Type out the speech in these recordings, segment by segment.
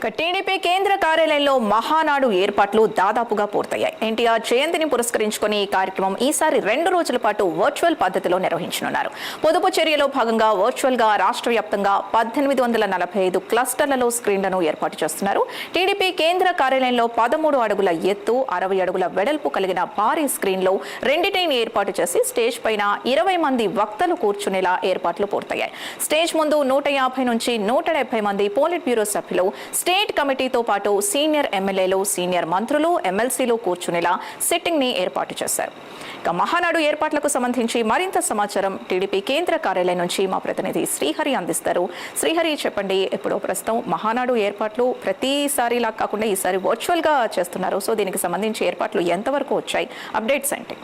TDP కేంద్ర కార్యాలయంలో మహానాడు ఏర్పాట్లు దాదాపుగా పూర్తయ్యాయి. ఎన్టీఆర్ జయంతిని పురస్కరించుకుని ఈ కార్యక్రమం ఈసారి 2 రోజుల పాటు వర్చువల్ పద్ధతిలో నిర్వహించనున్నారు. పొదుపు చర్యలో భాగంగా వర్చువల్ గా రాష్ట్ర వ్యాప్తంగా 1845 క్లస్టర్లలో స్క్రీన్లను ఏర్పాటు చేస్తున్నారు. టీడీపీ కేంద్ర కార్యాలయంలో 13 అడుగుల ఎత్తు 60 అడుగుల వెడల్పు కలిగిన భారీ స్క్రీన్లో రెండింటిని ఏర్పాటు చేసి స్టేజ్ పైన 20 మంది వక్తలు కూర్చునేలా ఏర్పాట్లు పూర్తయ్యాయి. స్టేజ్ ముందు 150 నుంచి 170 మంది పోలిట్ బ్యూరో సభ్యులు, స్టేట్ కమిటీతో పాటు సీనియర్ ఎమ్మెల్యేలు, సీనియర్ మంత్రులు, ఎమ్మెల్సీలు కూర్చునేలా సిట్టింగ్ ని ఏర్పాటు చేశారు. ఇక మహానాడు ఏర్పాట్లకు సంబంధించి మరింత సమాచారం టీడీపీ కేంద్ర కార్యాలయం నుంచి మా ప్రతినిధి శ్రీహరి అందిస్తారు. శ్రీహరి, చెప్పండి, ఇప్పుడు ప్రస్తుతం మహానాడు ఏర్పాట్లు ప్రతిసారిలా కాకుండా ఈసారి వర్చువల్ గా చేస్తున్నారు. సో దీనికి సంబంధించి ఏర్పాట్లు ఎంతవరకు వచ్చాయి? అప్డేట్స్ ఏంటి?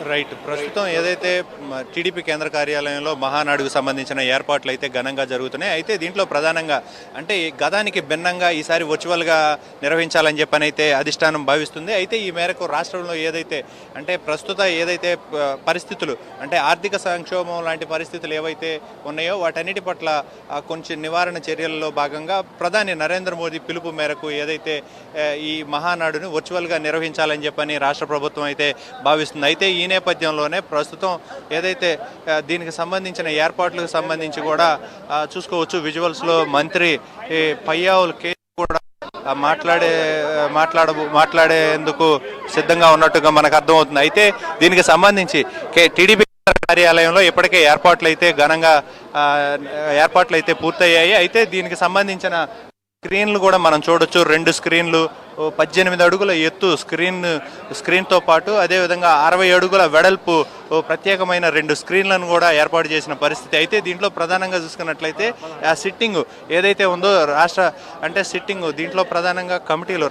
రైట్, ప్రస్తుతం ఏదైతే టీడీపీ కేంద్ర కార్యాలయంలో మహానాడుకు సంబంధించిన ఏర్పాట్లు అయితే ఘనంగా జరుగుతున్నాయి. అయితే దీంట్లో ప్రధానంగా అంటే గతానికి భిన్నంగా ఈసారి వర్చువల్గా నిర్వహించాలని చెప్పని అయితే అధిష్టానం భావిస్తుంది. అయితే ఈ మేరకు రాష్ట్రంలో ఏదైతే అంటే ప్రస్తుత ఏదైతే పరిస్థితులు అంటే ఆర్థిక సంక్షోభం లాంటి పరిస్థితులు ఏవైతే ఉన్నాయో వాటన్నిటి పట్ల కొంచెం నివారణ చర్యల్లో భాగంగా ప్రధాని నరేంద్ర మోదీ పిలుపు మేరకు ఏదైతే ఈ మహానాడును వర్చువల్గా నిర్వహించాలని చెప్పని రాష్ట్ర ప్రభుత్వం అయితే భావిస్తుంది. అయితే ఈ నేపథ్యంలోనే ప్రస్తుతం ఏదైతే దీనికి సంబంధించిన ఏర్పాట్లకు సంబంధించి కూడా చూసుకోవచ్చు. విజువల్స్లో మంత్రి పయ్యావుల్ కే కూడా మాట్లాడేందుకు సిద్ధంగా ఉన్నట్టుగా మనకు అర్థమవుతుంది. అయితే దీనికి సంబంధించి టీడీపీ కార్యాలయంలో ఇప్పటికే ఏర్పాట్లు అయితే పూర్తయ్యాయి. అయితే దీనికి సంబంధించిన స్క్రీన్లు కూడా మనం చూడొచ్చు. 2 స్క్రీన్లు, 18 అడుగుల ఎత్తు స్క్రీన్తో పాటు అదేవిధంగా 60 అడుగుల వెడల్పు ప్రత్యేకమైన 2 స్క్రీన్లను కూడా ఏర్పాటు చేసిన పరిస్థితి. అయితే దీంట్లో ప్రధానంగా చూసుకున్నట్లయితే ఆ సిట్టింగ్ ఏదైతే ఉందో సిట్టింగ్ దీంట్లో ప్రధానంగా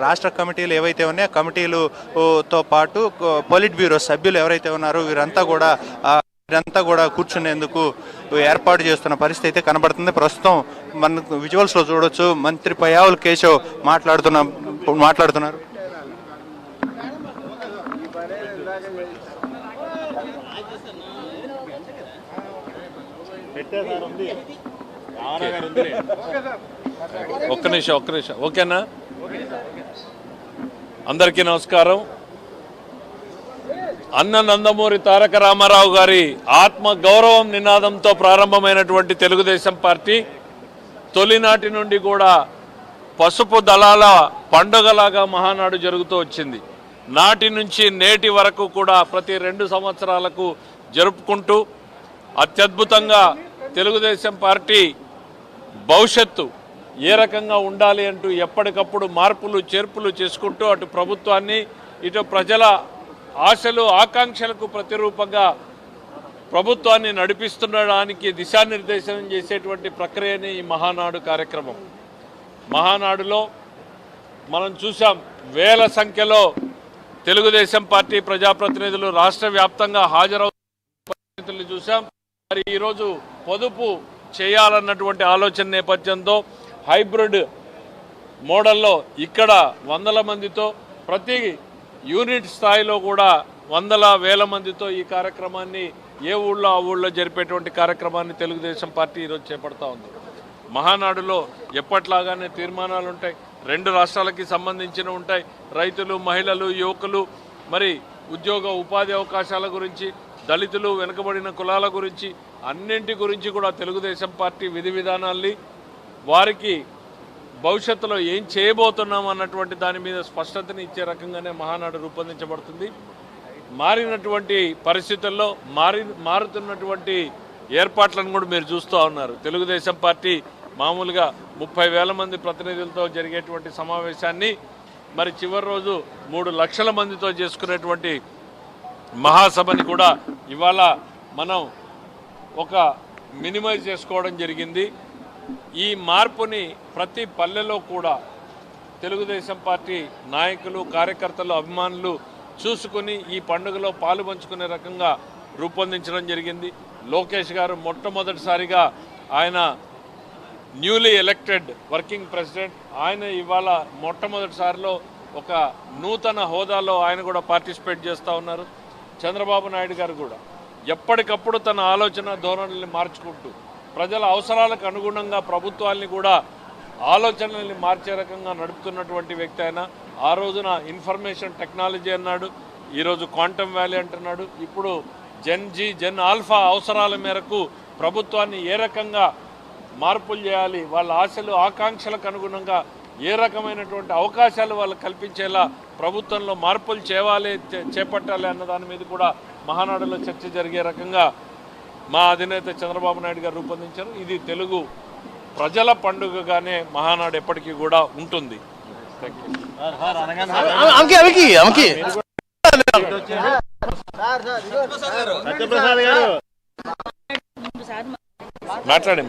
రాష్ట్ర కమిటీలు ఏవైతే ఉన్నాయో కమిటీలతో పాటు పోలిట్ బ్యూరో సభ్యులు ఎవరైతే ఉన్నారో వీరంతా కూడా కూర్చునేందుకు ఏర్పాటు చేస్తున్న పరిస్థితి అయితే కనబడుతుంది. ప్రస్తుతం మనకు విజువల్స్ లో చూడొచ్చు. మంత్రి పయ్యావుల్ కేశవ్ మాట్లాడుతున్నారు. ఒక్క నిమిషం ఓకేనా? అందరికీ నమస్కారం. అన్న నందమూరి తారక రామారావు గారి ఆత్మ గౌరవం నినాదంతో ప్రారంభమైనటువంటి తెలుగుదేశం పార్టీ తొలినాటి నుండి కూడా పసుపు దళాల పండుగలాగా మహానాడు జరుగుతూ వచ్చింది. నాటి నుంచి నేటి వరకు కూడా ప్రతి 2 సంవత్సరాలకు జరుపుకుంటూ అత్యద్భుతంగా తెలుగుదేశం పార్టీ భవిష్యత్తు ఏ రకంగా ఉండాలి అంటూ ఎప్పటికప్పుడు మార్పులు చేర్పులు చేసుకుంటూ అటు ప్రభుత్వాన్ని ఇటు ప్రజల ఆశలు ఆకాంక్షలకు ప్రతిరూపంగా ప్రభుత్వాన్ని నడిపిస్తుండడానికి దిశానిర్దేశం చేసేటువంటి ప్రక్రియని ఈ మహానాడు కార్యక్రమం. మహానాడులో మనం చూసాం, వేల సంఖ్యలో తెలుగుదేశం పార్టీ ప్రజాప్రతినిధులు రాష్ట్ర వ్యాప్తంగా హాజరవుతున్న పరిస్థితులు చూసాం. మరి ఈరోజు పొదుపు చేయాలన్నటువంటి ఆలోచన నేపథ్యంతో హైబ్రిడ్ మోడల్లో ఇక్కడ 100 మందితో ప్రతి యూనిట్ స్థాయిలో కూడా 100,000 మందితో ఈ కార్యక్రమాన్ని ఏ ఊళ్ళో ఆ ఊళ్ళో జరిపేటువంటి కార్యక్రమాన్ని తెలుగుదేశం పార్టీ ఈరోజు చేపడతా ఉంది. మహానాడులో ఎప్పట్లాగానే తీర్మానాలు ఉంటాయి, 2 రాష్ట్రాలకి సంబంధించిన ఉంటాయి. రైతులు, మహిళలు, యువకులు, మరి ఉద్యోగ ఉపాధి అవకాశాల గురించి, దళితులు, వెనుకబడిన కులాల గురించి, అన్నింటి గురించి కూడా తెలుగుదేశం పార్టీ విధి విధానాల్ని వారికి భవిష్యత్తులో ఏం చేయబోతున్నాం అన్నటువంటి దాని మీద స్పష్టతని ఇచ్చే రకంగానే మహానాడు రూపొందించబడుతుంది. మారినటువంటి పరిస్థితుల్లో మారుతున్నటువంటి ఏర్పాట్లను కూడా మీరు చూస్తూ ఉన్నారు. తెలుగుదేశం పార్టీ మామూలుగా 30,000 మంది ప్రతినిధులతో జరిగేటువంటి సమావేశాన్ని మరి చివరి రోజు 3 లక్షల మందితో చేసుకునేటువంటి మహాసభని కూడా ఇవాళ మనం ఒక మినిమైజ్ చేసుకోవడం జరిగింది. ఈ మార్పుని ప్రతి పల్లెలో కూడా తెలుగుదేశం పార్టీ నాయకులు, కార్యకర్తలు, అభిమానులు చూసుకుని ఈ పండుగలో పాలు పంచుకునే రకంగా రూపొందించడం జరిగింది. లోకేష్ గారు మొట్టమొదటిసారిగా ఆయన న్యూలీ ఎలక్టెడ్ వర్కింగ్ ప్రెసిడెంట్, ఆయన ఇవాళ మొట్టమొదటిసారిలో ఒక నూతన హోదాలో ఆయన కూడా పార్టిసిపేట్ చేస్తూ ఉన్నారు. చంద్రబాబు నాయుడు గారు కూడా ఎప్పటికప్పుడు తన ఆలోచన ధోరణుల్ని మార్చుకుంటూ ప్రజల అవసరాలకు అనుగుణంగా ప్రభుత్వాల్ని కూడా ఆలోచనల్ని మార్చే రకంగా నడుపుతున్నటువంటి వ్యక్తి ఆయన. ఆ రోజున ఇన్ఫర్మేషన్ టెక్నాలజీ అన్నాడు, ఈరోజు క్వాంటమ్ వ్యాలీ అంటున్నాడు. ఇప్పుడు జెన్ ఆల్ఫా అవసరాల మేరకు ప్రభుత్వాన్ని ఏ రకంగా మార్పులు చేయాలి, వాళ్ళ ఆశలు ఆకాంక్షలకు అనుగుణంగా ఏ రకమైనటువంటి అవకాశాలు వాళ్ళకు కల్పించేలా ప్రభుత్వంలో మార్పులు చేపట్టాలి అన్న దాని మీద కూడా మహానాడులో చర్చ జరిగే రకంగా మా అధినేత చంద్రబాబు నాయుడు గారు రూపొందించారు. ఇది తెలుగు ప్రజల పండుగగానే మహానాడు ఎప్పటికీ కూడా ఉంటుంది. మాట్లాడి